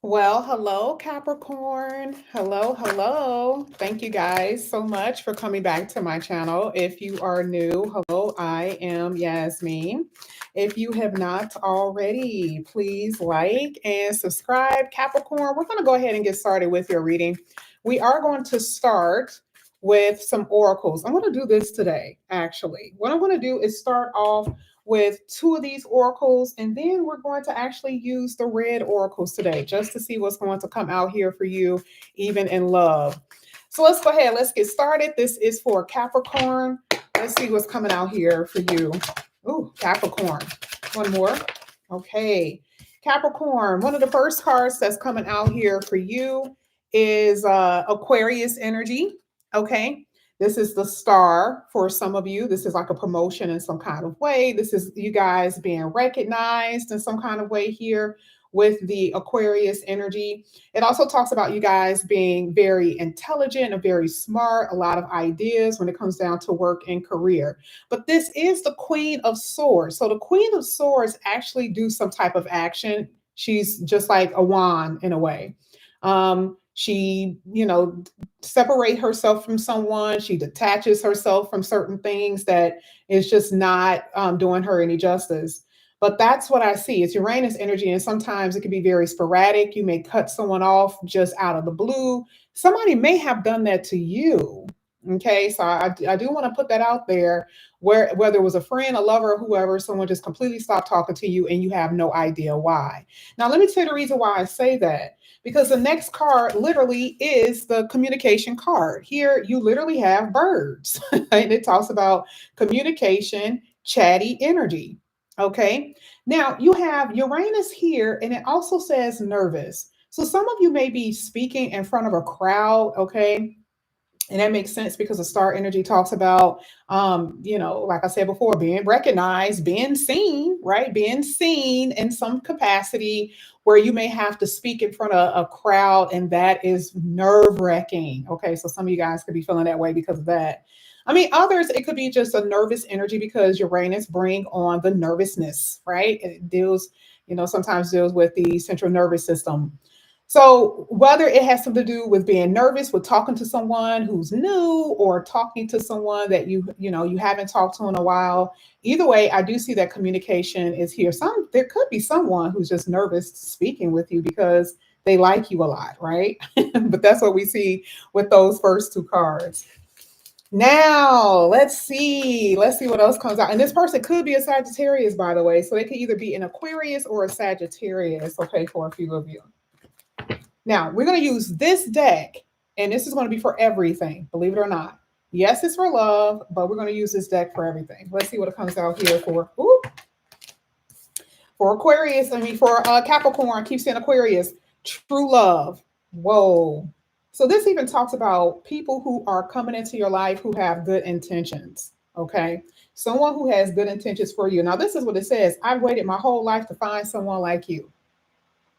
Well, hello, Capricorn. Hello, hello. Thank you guys so much for coming back to my channel. If you are new, hello, I am Yasmin. If you have not already, please like and subscribe. Capricorn, we're going to go ahead and get started with your reading. We are going to start with some oracles. I'm going to do this today, actually. What I'm going to do is start off with two of these oracles, and then we're going to actually use the red oracles today just to see what's going to come out here for you, even in love. So let's go ahead, let's get started. This is for Capricorn. Let's see what's coming out here for you. Ooh, Capricorn. One more. Okay. Capricorn, one of the first cards that's coming out here for you is Aquarius energy. Okay. This is the star for some of you. This is like a promotion in some kind of way. This is you guys being recognized in some kind of way here with the Aquarius energy. It also talks about you guys being very intelligent and very smart, a lot of ideas when it comes down to work and career. But this is the Queen of Swords. So the Queen of Swords actually do some type of action. She's just like a wand in a way. She, separate herself from someone. She detaches herself from certain things that is just not doing her any justice. But that's what I see. It's Uranus energy, and sometimes it can be very sporadic. You may cut someone off just out of the blue. Somebody may have done that to you. Okay, so I do want to put that out there, where whether it was a friend, a lover, whoever, someone just completely stopped talking to you and you have no idea why. Now, let me tell you the reason why I say that, because the next card literally is the communication card. Here, you literally have birds, and it talks about communication, chatty energy. Okay. Now, you have Uranus here, and it also says nervous. So, some of you may be speaking in front of a crowd. Okay. And that makes sense because the star energy talks about, like I said before, being recognized, being seen, right? Being seen in some capacity where you may have to speak in front of a crowd, and that is nerve wracking. Okay, so some of you guys could be feeling that way because of that. I mean, others, it could be just a nervous energy because Uranus bring on the nervousness, right? It deals, sometimes deals with the central nervous system. So whether it has something to do with being nervous, with talking to someone who's new, or talking to someone that you haven't talked to in a while, either way, I do see that communication is here. There could be someone who's just nervous speaking with you because they like you a lot, right? But that's what we see with those first two cards. Now, let's see what else comes out. And this person could be a Sagittarius, by the way. So they could either be an Aquarius or a Sagittarius, okay, for a few of you. Now, we're going to use this deck, and this is going to be for everything, believe it or not. Yes, it's for love, but we're going to use this deck for everything. Let's see what it comes out here for Aquarius. For Capricorn. I keep saying Aquarius. True love. Whoa. So this even talks about people who are coming into your life who have good intentions. Okay. Someone who has good intentions for you. Now, this is what it says. I've waited my whole life to find someone like you.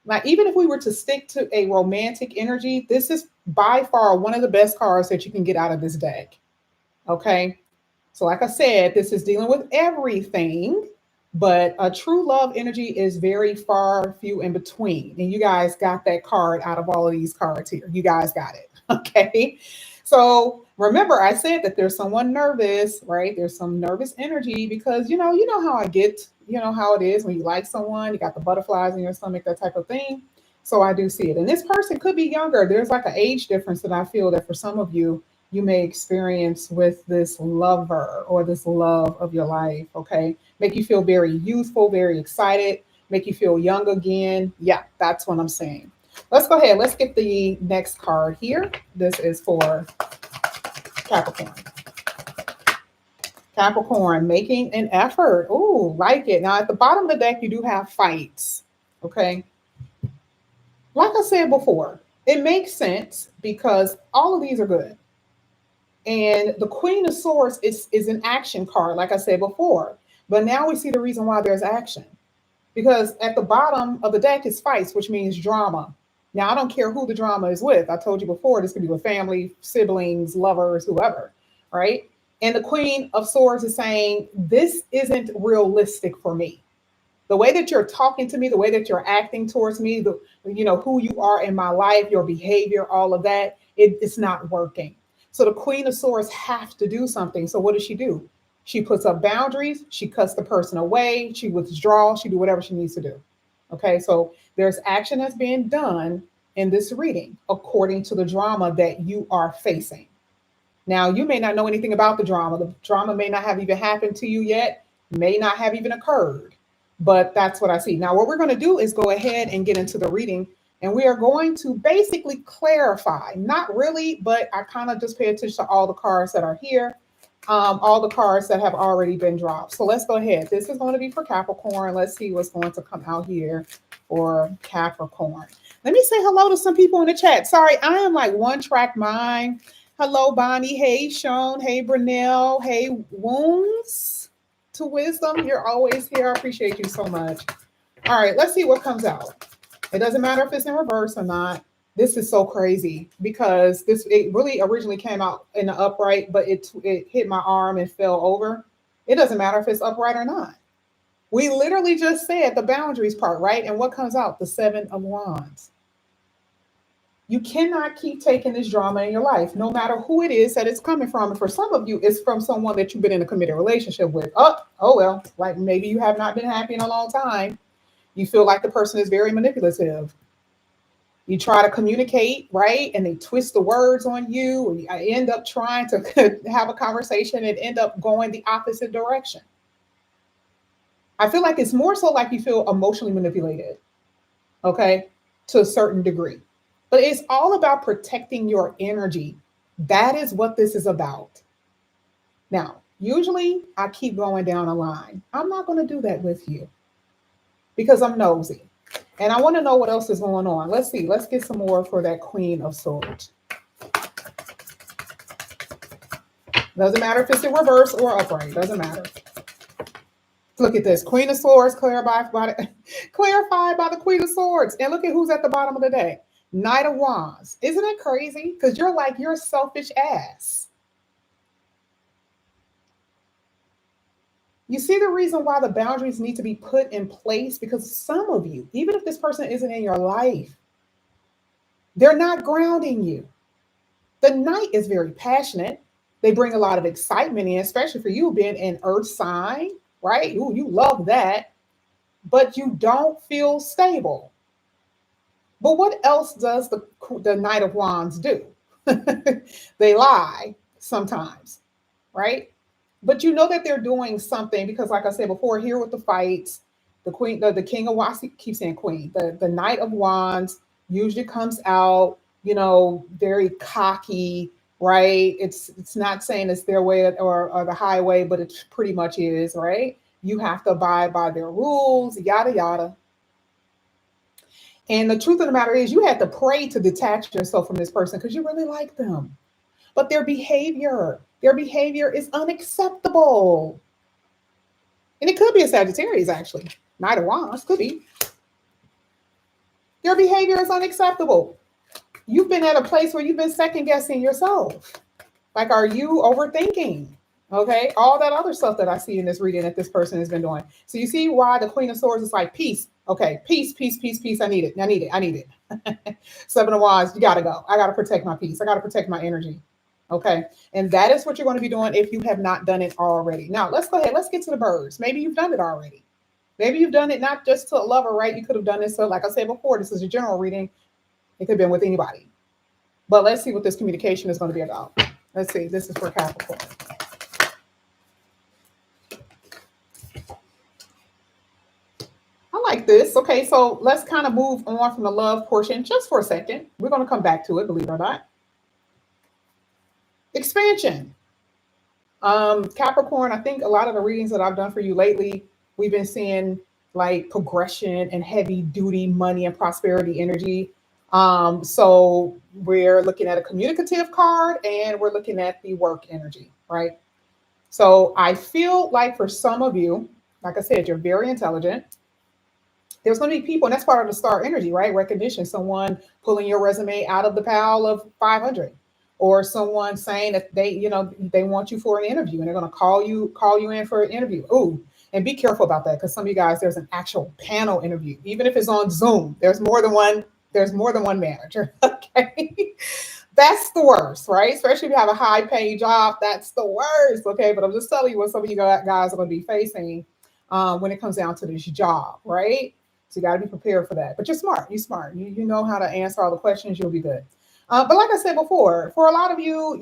Like, even if we were to stick to a romantic energy, this is by far one of the best cards that you can get out of this deck. Okay. So, like I said, this is dealing with everything, but a true love energy is very far few in between. And you guys got that card out of all of these cards here. You guys got it. Okay. So remember, I said that there's someone nervous, right? There's some nervous energy because you know how I get, you know how it is when you like someone, you got the butterflies in your stomach, that type of thing. So I do see it. And this person could be younger. There's like an age difference that I feel that for some of you, you may experience with this lover or this love of your life. Okay. Make you feel very youthful, very excited, make you feel young again. Yeah, that's what I'm saying. Let's go ahead. Let's get the next card here. This is for Capricorn. Capricorn, making an effort. Ooh, like it. Now, at the bottom of the deck, you do have fights. Okay. Like I said before, it makes sense because all of these are good. And the Queen of Swords is an action card, like I said before. But now we see the reason why there's action. Because at the bottom of the deck is fights, which means drama. Now, I don't care who the drama is with. I told you before, this could be with family, siblings, lovers, whoever, right? And the Queen of Swords is saying, this isn't realistic for me. The way that you're talking to me, the way that you're acting towards me, who you are in my life, your behavior, all of that, it's not working. So the Queen of Swords have to do something. So what does she do? She puts up boundaries. She cuts the person away. She withdraws. She do whatever she needs to do. Okay, so there's action that's being done in this reading according to the drama that you are facing. Now, you may not know anything about the drama. The drama may not have even happened to you yet, may not have even occurred, but that's what I see. Now, what we're going to do is go ahead and get into the reading, and we are going to basically clarify, not really, but I kind of just pay attention to all the cards that are here, all the cards that have already been dropped. So let's go ahead. This is going to be for Capricorn. Let's see what's going to come out here for Capricorn. Let me say hello to some people in the chat. Sorry, I am like one track mind. Hello, Bonnie. Hey, Sean. Hey, Brunel. Hey, Wounds to Wisdom. You're always here. I appreciate you so much. All right, let's see what comes out. It doesn't matter if it's in reverse or not. This is so crazy because it really originally came out in the upright, but it hit my arm and fell over. It doesn't matter if it's upright or not. We literally just said the boundaries part, right? And what comes out? The Seven of Wands. You cannot keep taking this drama in your life, no matter who it is that it's coming from. And for some of you, it's from someone that you've been in a committed relationship with. Oh well, like maybe you have not been happy in a long time. You feel like the person is very manipulative. You try to communicate, right? And they twist the words on you. I end up trying to have a conversation and end up going the opposite direction. I feel like it's more so like you feel emotionally manipulated, okay, to a certain degree. But it's all about protecting your energy. That is what this is about. Now, usually I keep going down a line. I'm not going to do that with you because I'm nosy. And I want to know what else is going on. Let's see. Let's get some more for that Queen of Swords. Doesn't matter if it's in reverse or upright. Doesn't matter. Look at this. Queen of Swords clarified by the Queen of Swords. And look at who's at the bottom of the deck. Knight of Wands. Isn't it crazy? Because you're a selfish ass. You see the reason why the boundaries need to be put in place? Because some of you, even if this person isn't in your life, they're not grounding you. The Knight is very passionate. They bring a lot of excitement in, especially for you being an earth sign, right? Ooh, you love that. But you don't feel stable. But what else does the Knight of Wands do? They lie sometimes, right? But you know that they're doing something because, like I said before, here with the fights, the Queen, the King of Wands, keep saying Queen, the Knight of Wands usually comes out, very cocky, right? It's not saying it's their way or the highway, but it pretty much is, right? You have to abide by their rules, yada yada. And the truth of the matter is, you had to pray to detach yourself from this person because you really like them. But their behavior is unacceptable. And it could be a Sagittarius, actually. Knight of Wands, could be. Their behavior is unacceptable. You've been at a place where you've been second guessing yourself. Like, are you overthinking? Okay, all that other stuff that I see in this reading that this person has been doing. So you see why the Queen of Swords is like, peace. Okay, peace, peace, peace, peace. I need it. Seven of Wands, you gotta go. I gotta protect my peace. I gotta protect my energy. Okay, and that is what you're going to be doing if you have not done it already. Now, let's go ahead. Let's get to the birds. Maybe you've done it already. Maybe you've done it not just to a lover, right? You could have done this. So, like I said before, this is a general reading. It could have been with anybody. But let's see what this communication is going to be about. Let's see. This is for Capricorn. I like this. Okay, so let's kind of move on from the love portion just for a second. We're going to come back to it, believe it or not. Expansion. Capricorn, I think a lot of the readings that I've done for you lately, we've been seeing like progression and heavy duty money and prosperity energy. So we're looking at a communicative card and we're looking at the work energy, right? So I feel like for some of you, like I said, you're very intelligent. There's going to be people, and that's part of the star energy, right? Recognition, someone pulling your resume out of the pile of 500, or someone saying that they want you for an interview and they're going to call you in for an interview. Ooh, And be careful about that because some of you guys, there's an actual panel interview. Even if it's on Zoom, there's more than one manager. Okay. That's the worst, right? Especially if you have a high paying job, that's the worst. Okay. But I'm just telling you what some of you guys are going to be facing when it comes down to this job, right? So you got to be prepared for that. But you're smart. You're smart. You know how to answer all the questions. You'll be good. But like I said before, for a lot of you,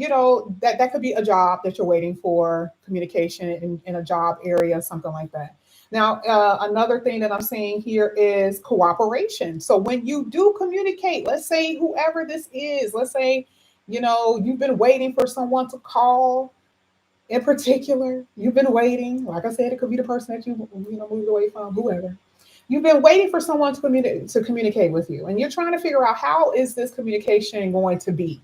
that could be a job that you're waiting for, communication in a job area, something like that. Now, another thing that I'm seeing here is cooperation. So when you do communicate, let's say whoever this is, let's say, you've been waiting for someone to call in particular, you've been waiting. Like I said, it could be the person that you moved away from, whoever. You've been waiting for someone to communicate with you, and you're trying to figure out how is this communication going to be.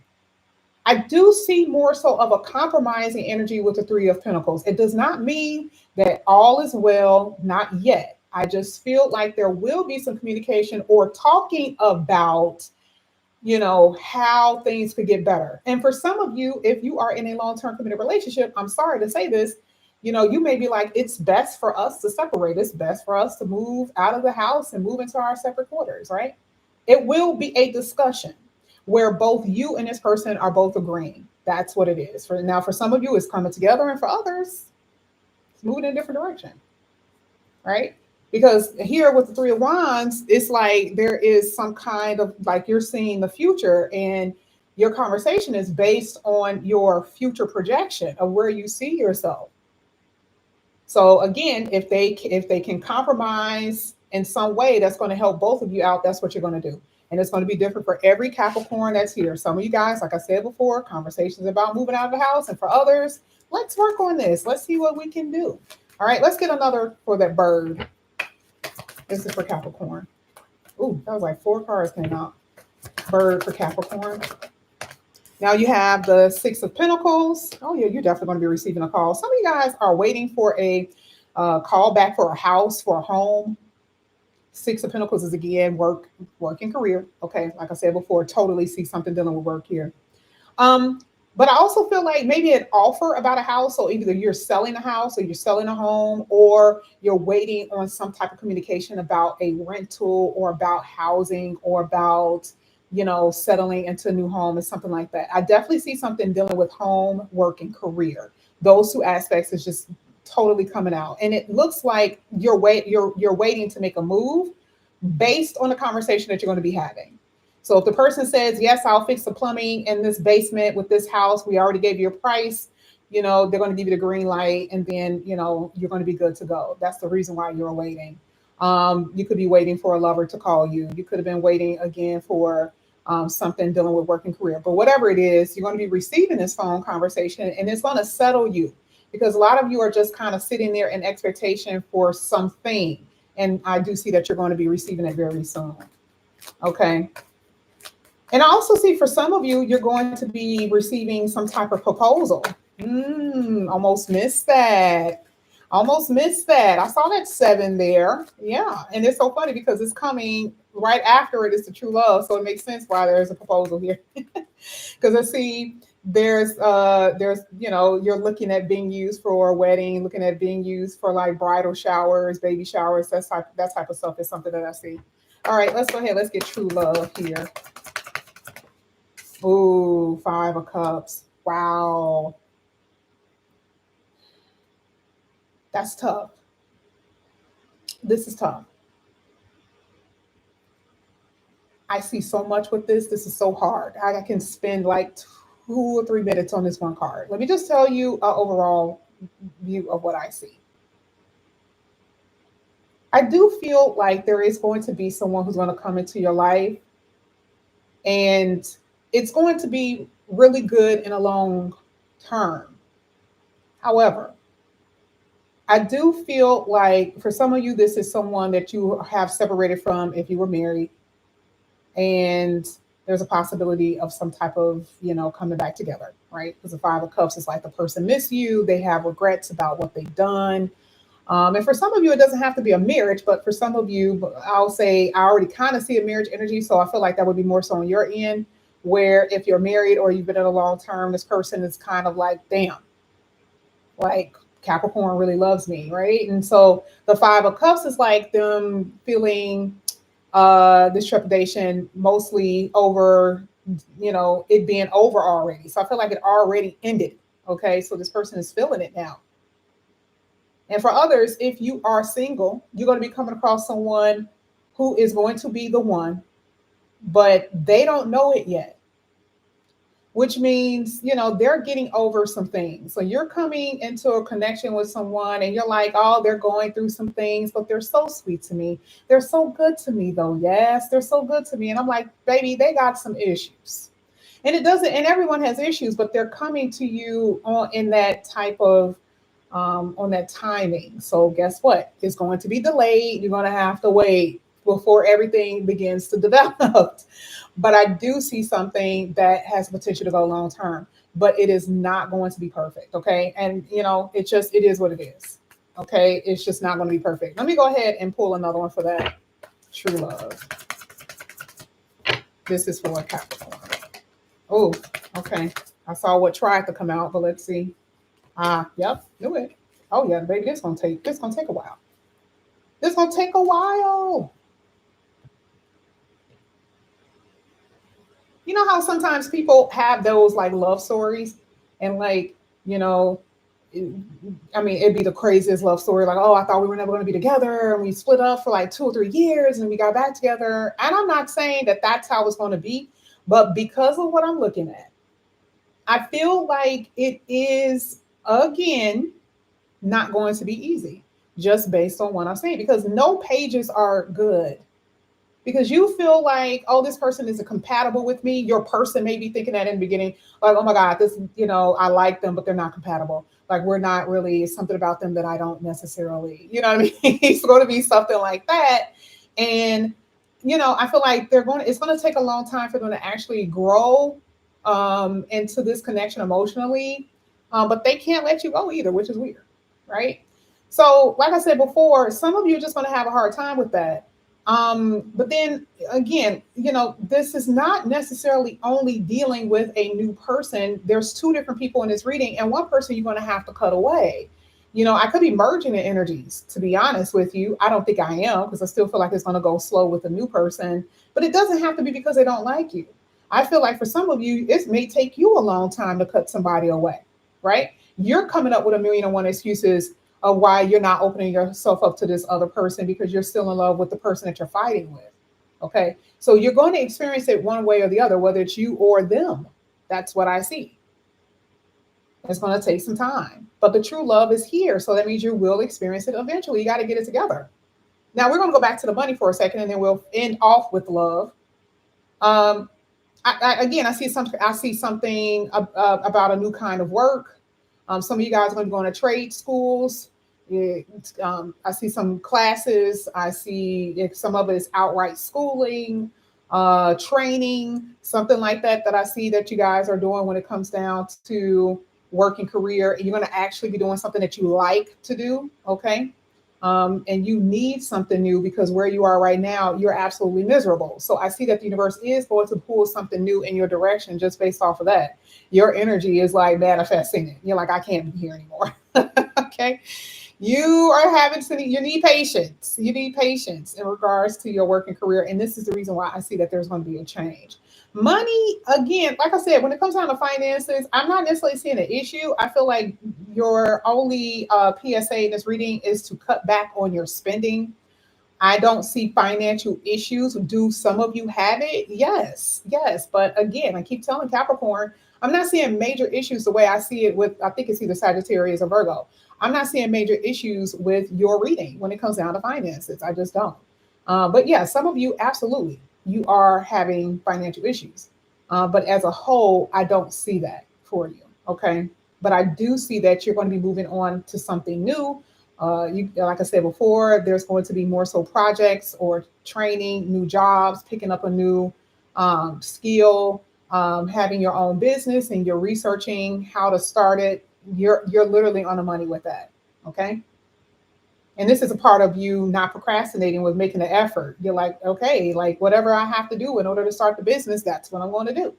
I do see more so of a compromising energy with the Three of Pentacles. It does not mean that all is well, not yet. I just feel like there will be some communication or talking about how things could get better. And for some of you, if you are in a long-term committed relationship, I'm sorry to say this, you may be like, it's best for us to separate. It's best for us to move out of the house and move into our separate quarters, right? It will be a discussion where both you and this person are both agreeing. That's what it is. For some of you, it's coming together, and for others, it's moving in a different direction, right? Because here with the Three of Wands, it's like there is some kind of like you're seeing the future, and your conversation is based on your future projection of where you see yourself. So again, if they can compromise in some way that's going to help both of you out, that's what you're going to do. And it's going to be different for every Capricorn that's here. Some of you guys, like I said before, conversations about moving out of the house, and for others, let's work on this. Let's see what we can do. All right, let's get another for that bird. This is for Capricorn. Ooh, that was like 4 cards came out. Bird for Capricorn. Now you have the Six of Pentacles. Oh yeah, you're definitely going to be receiving a call. Some of you guys are waiting for a call back for a house, for a home. Six of Pentacles is again work and career. Okay, like I said before, totally see something dealing with work here. But I also feel like maybe an offer about a house. So either you're selling a house or you're selling a home, or you're waiting on some type of communication about a rental or about housing or about, settling into a new home and something like that. I definitely see something dealing with home, work, and career. Those two aspects is just totally coming out. And it looks like you're waiting to make a move based on the conversation that you're going to be having. So if the person says, yes, I'll fix the plumbing in this basement with this house, we already gave you a price, they're going to give you the green light, and then, you're going to be good to go. That's the reason why you're waiting. You could be waiting for a lover to call you. You could have been waiting again for something dealing with work and career. But whatever it is, you're going to be receiving this phone conversation, and it's going to settle you, because a lot of you are just kind of sitting there in expectation for something. And I do see that you're going to be receiving it very soon. Okay. And I also see for some of you, you're going to be receiving some type of proposal. Almost missed that. Almost missed that. I saw that 7 there. Yeah. And it's so funny because it's coming right after it is the true love. So it makes sense why there's a proposal here. Because I see there's you're looking at being used for a wedding, looking at being used for like bridal showers, baby showers, that type of stuff is something that I see. All right, let's go ahead. Let's get true love here. Ooh, 5 of Cups. Wow. That's tough. This is tough. I see so much with this. This is so hard. I can spend like 2 or 3 minutes on this one card. Let me just tell you an overall view of what I see. I do feel like there is going to be someone who's going to come into your life, and it's going to be really good in a long term. However, I do feel like for some of you, this is someone that you have separated from if you were married, and there's a possibility of some type of, coming back together, right? Because the 5 of Cups is like the person miss you, they have regrets about what they've done. And for some of you, it doesn't have to be a marriage, but for some of you, I'll say I already kind of see a marriage energy. So I feel like that would be more so on your end, where if you're married or you've been in a long term, this person is kind of like, damn, like, Capricorn really loves me, right? And so the Five of Cups is like them feeling this trepidation mostly over, it being over already. So I feel like it already ended. Okay, so this person is feeling it now. And for others, if you are single, you're going to be coming across someone who is going to be the one, but they don't know it yet, which means, they're getting over some things. So you're coming into a connection with someone and you're like, oh, they're going through some things, but they're so sweet to me. They're so good to me, though. Yes, they're so good to me. And I'm like, baby, they got some issues. And it doesn't, and everyone has issues, but they're coming to you in that type of on that timing. So guess what? It's going to be delayed. You're going to have to wait before everything begins to develop. But I do see something that has potential to go long term, but it is not going to be perfect. Okay. And, it is what it is. Okay. It's just not going to be perfect. Let me go ahead and pull another one for that. True love. This is for Capricorn. Oh, okay. I saw what tried to come out, but let's see. Yep, do it. Oh yeah, baby, this gonna take a while. This gonna take a while. You know how sometimes people have those like love stories and like, you know, I mean, it'd be the craziest love story. Like, oh, I thought we were never going to be together, and we split up for like 2 or 3 years, and we got back together. And I'm not saying that that's how it's going to be, but because of what I'm looking at, I feel like it is again not going to be easy, just based on what I'm saying. Because no pages are good, because you feel like, oh, this person isn't compatible with me. Your person may be thinking that in the beginning, like, oh my God, this, I like them, but they're not compatible. Like, we're not really, something about them that I don't necessarily, you know what I mean? It's going to be something like that. And, I feel like it's going to take a long time for them to actually grow into this connection emotionally. But they can't let you go either, which is weird, right? So, like I said before, some of you are just going to have a hard time with that. But then again, this is not necessarily only dealing with a new person. There's two different people in this reading, and one person you're going to have to cut away. I could be merging the energies, to be honest with you. I don't think I am, because I still feel like it's going to go slow with a new person, but it doesn't have to be because they don't like you. I feel like for some of you, it may take you a long time to cut somebody away, right? You're coming up with 1,000,001 excuses of why you're not opening yourself up to this other person, because you're still in love with the person that you're fighting with. Okay. So you're going to experience it one way or the other, whether it's you or them. That's what I see. It's going to take some time, but the true love is here. So that means you will experience it eventually. You got to get it together. Now we're going to go back to the money for a second, and then we'll end off with love. Again, I see something about a new kind of work. Some of you guys are going to be going to trade schools. I see some classes. I see if some of it is outright schooling, training, something like that. That I see that you guys are doing when it comes down to working career. You're going to actually be doing something that you like to do. Okay. And you need something new, because where you are right now, you're absolutely miserable. So I see that the universe is going to pull something new in your direction just based off of that. Your energy is like manifesting it. You're like, I can't be here anymore. Okay. You are you need patience. You need patience in regards to your working career. And this is the reason why I see that there's going to be a change. Money, again, like I said, when it comes down to finances, I'm not necessarily seeing an issue. I feel like your only PSA in this reading is to cut back on your spending. I don't see financial issues. Do some of you have it? Yes, yes. But again, I keep telling Capricorn, I'm not seeing major issues the way I see it with, I think it's either Sagittarius or Virgo. I'm not seeing major issues with your reading when it comes down to finances. I just don't. But yeah, some of you, absolutely, you are having financial issues. But as a whole, I don't see that for you. Okay. But I do see that you're going to be moving on to something new. Like I said before, there's going to be more so projects or training, new jobs, picking up a new skill, having your own business, and you're researching how to start it. You're literally on the money with that. Okay. And this is a part of you not procrastinating with making the effort. You're like, okay, like whatever I have to do in order to start the business, that's what I'm going to do.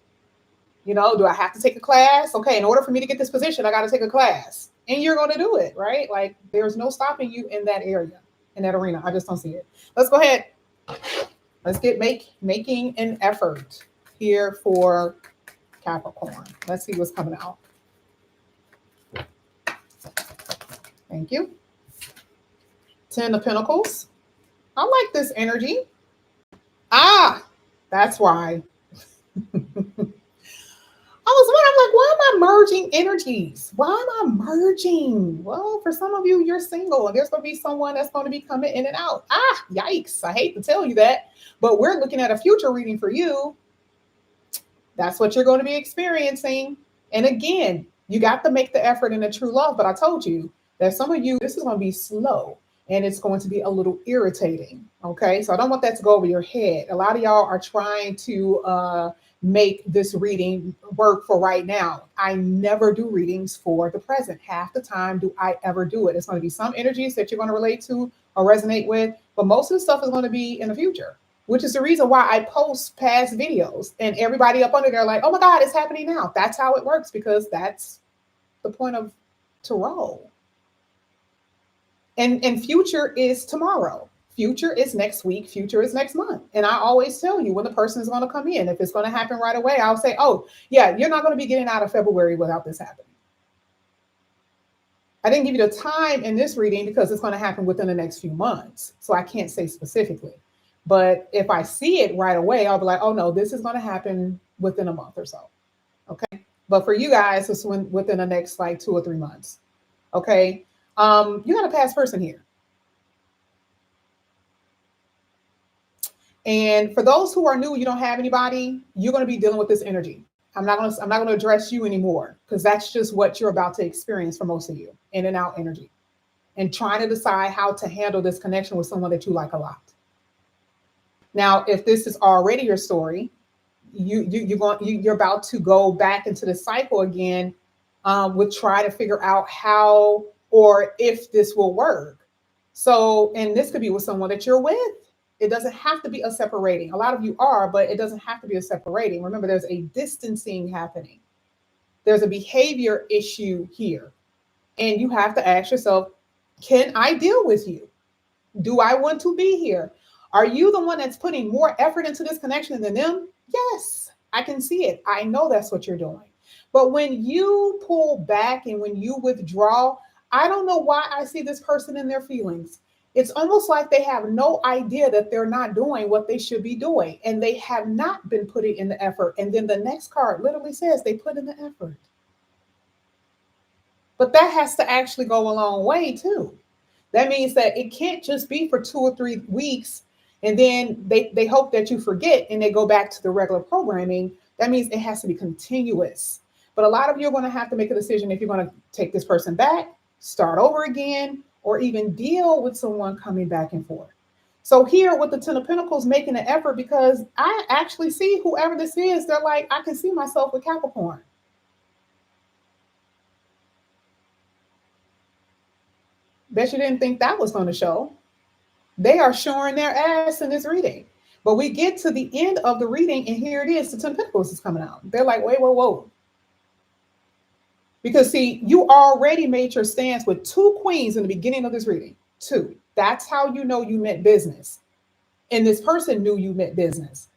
Do I have to take a class? Okay, in order for me to get this position, I got to take a class. And you're going to do it, right? Like there's no stopping you in that area, in that arena. I just don't see it. Let's go ahead. Let's get making an effort here for Capricorn. Let's see what's coming out. Thank you. 10 of Pentacles. I like this energy. That's why. I'm like, why am I merging energies? Why am I merging? Well, for some of you, you're single and there's going to be someone that's going to be coming in and out. Yikes. I hate to tell you that, but we're looking at a future reading for you. That's what you're going to be experiencing. And again, you got to make the effort in a true love. But I told you that some of you, this is going to be slow and it's going to be a little irritating. Okay. So I don't want that to go over your head. A lot of y'all are trying to make this reading work for right now. I never do readings for the present. Half the time do I ever do it. It's going to be some energies that you're going to relate to or resonate with, but most of the stuff is going to be in the future, which is the reason why I post past videos and everybody up under there like, oh my God, it's happening now. That's how it works, because that's the point of tarot. And future is tomorrow. Future is next week. Future is next month. And I always tell you when the person is going to come in. If it's going to happen right away, I'll say, oh, yeah, you're not going to be getting out of February without this happening. I didn't give you the time in this reading because it's going to happen within the next few months. So I can't say specifically. But if I see it right away, I'll be like, oh, no, this is going to happen within a month or so. Okay. But for you guys, it's within the next like 2 or 3 months. Okay. You got a past person here. And for those who are new, you don't have anybody, you're going to be dealing with this energy. I'm not going to address you anymore, because that's just what you're about to experience for most of you, in and out energy, and trying to decide how to handle this connection with someone that you like a lot. Now, if this is already your story, you're about to go back into the cycle again, with try to figure out how or if this will work. So, and this could be with someone that you're with. It doesn't have to be a separating. A lot of you are, but it doesn't have to be a separating. Remember, there's a distancing happening. There's a behavior issue here. And you have to ask yourself, can I deal with you? Do I want to be here? Are you the one that's putting more effort into this connection than them? Yes, I can see it. I know that's what you're doing. But when you pull back and when you withdraw, I don't know why I see this person in their feelings. It's almost like they have no idea that they're not doing what they should be doing, and they have not been putting in the effort. And then the next card literally says they put in the effort. But that has to actually go a long way too. That means that it can't just be for 2 or 3 weeks and then they hope that you forget and they go back to the regular programming. That means it has to be continuous. But a lot of you are going to have to make a decision if you're going to take this person back, start over again, or even deal with someone coming back and forth. So here with the 10 of Pentacles, making an effort, because I actually see whoever this is, they're like, I can see myself with Capricorn. Bet you didn't think that was going to show. They are showing their ass in this reading. But we get to the end of the reading and here it is, the 10 of Pentacles is coming out. They're like, wait, whoa. Because see, you already made your stance with 2 queens in the beginning of this reading. 2. That's how you know you meant business. And this person knew you meant business.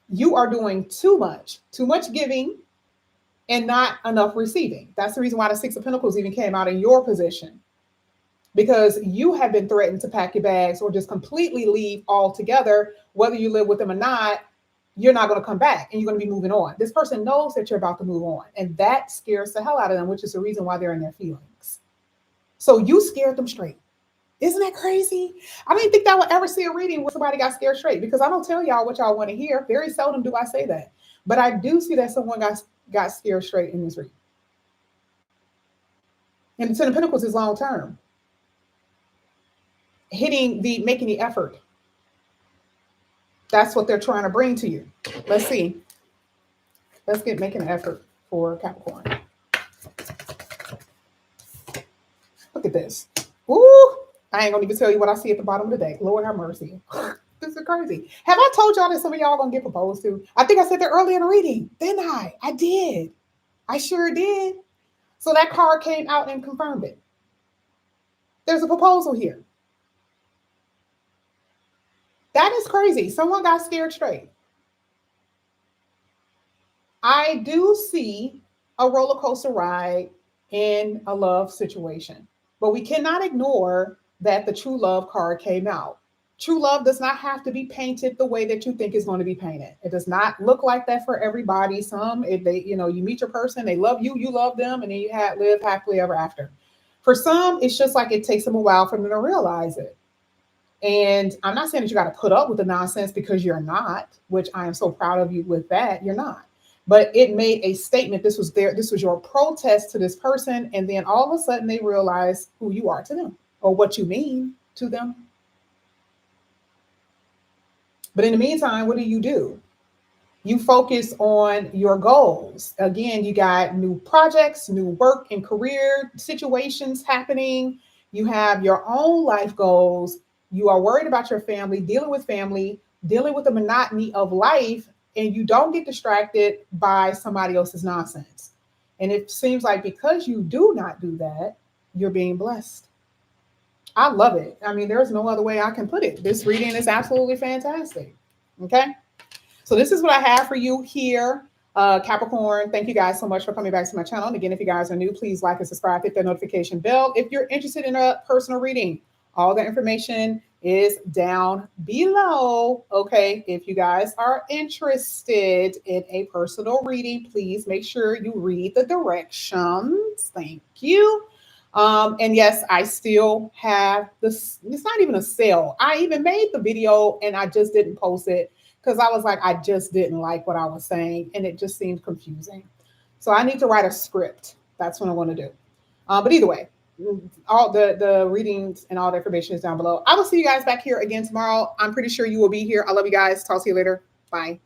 You are doing too much giving and not enough receiving. That's the reason why the 6 of Pentacles even came out in your position. Because you have been threatened to pack your bags or just completely leave altogether, whether you live with them or not. You're not going to come back and you're going to be moving on. This person knows that you're about to move on, and that scares the hell out of them, which is the reason why they're in their feelings. So you scared them straight. Isn't that crazy? I didn't think that I would ever see a reading where somebody got scared straight, because I don't tell y'all what y'all want to hear. Very seldom do I say that, but I do see that someone got scared straight in this reading. And the 10 of Pentacles is long term. Making the effort. That's what they're trying to bring to you. Let's see. Let's get making an effort for Capricorn. Look at this. Ooh, I ain't gonna even tell you what I see at the bottom of the deck. Lord have mercy. This is crazy. Have I told y'all that some of y'all gonna get proposed to? I think I said that earlier in the reading, didn't I? I did. I sure did. So that card came out and confirmed it. There's a proposal here. That is crazy. Someone got scared straight. I do see a roller coaster ride in a love situation, but we cannot ignore that the true love card came out. True love does not have to be painted the way that you think it's going to be painted. It does not look like that for everybody. Some, if they, you meet your person, they love you, you love them, and then you live happily ever after. For some, it's just like it takes them a while for them to realize it. And I'm not saying that you got to put up with the nonsense because you're not, which I am so proud of you with that. You're not. But it made a statement. This was your protest to this person. And then all of a sudden they realize who you are to them or what you mean to them. But in the meantime, what do? You focus on your goals. Again, you got new projects, new work and career situations happening. You have your own life goals. You are worried about your family, dealing with the monotony of life, and you don't get distracted by somebody else's nonsense. And it seems like because you do not do that, you're being blessed. I love it. I mean, there's no other way I can put it. This reading is absolutely fantastic. Okay. So this is what I have for you here, Capricorn. Thank you guys so much for coming back to my channel. And again, if you guys are new, please like and subscribe, hit that notification bell. If you're interested in a personal reading, all the information is down below. Okay, if you guys are interested in a personal reading, please make sure you read the directions. Thank you. And yes, I still have this. It's not even a sale. I even made the video and I just didn't post it because I was like, I just didn't like what I was saying and it just seemed confusing. So I need to write a script. That's what I want to do. But either way, all the readings and all the information is down below. I will see you guys back here again tomorrow. I'm pretty sure you will be here. I love you guys. Talk to you later. Bye.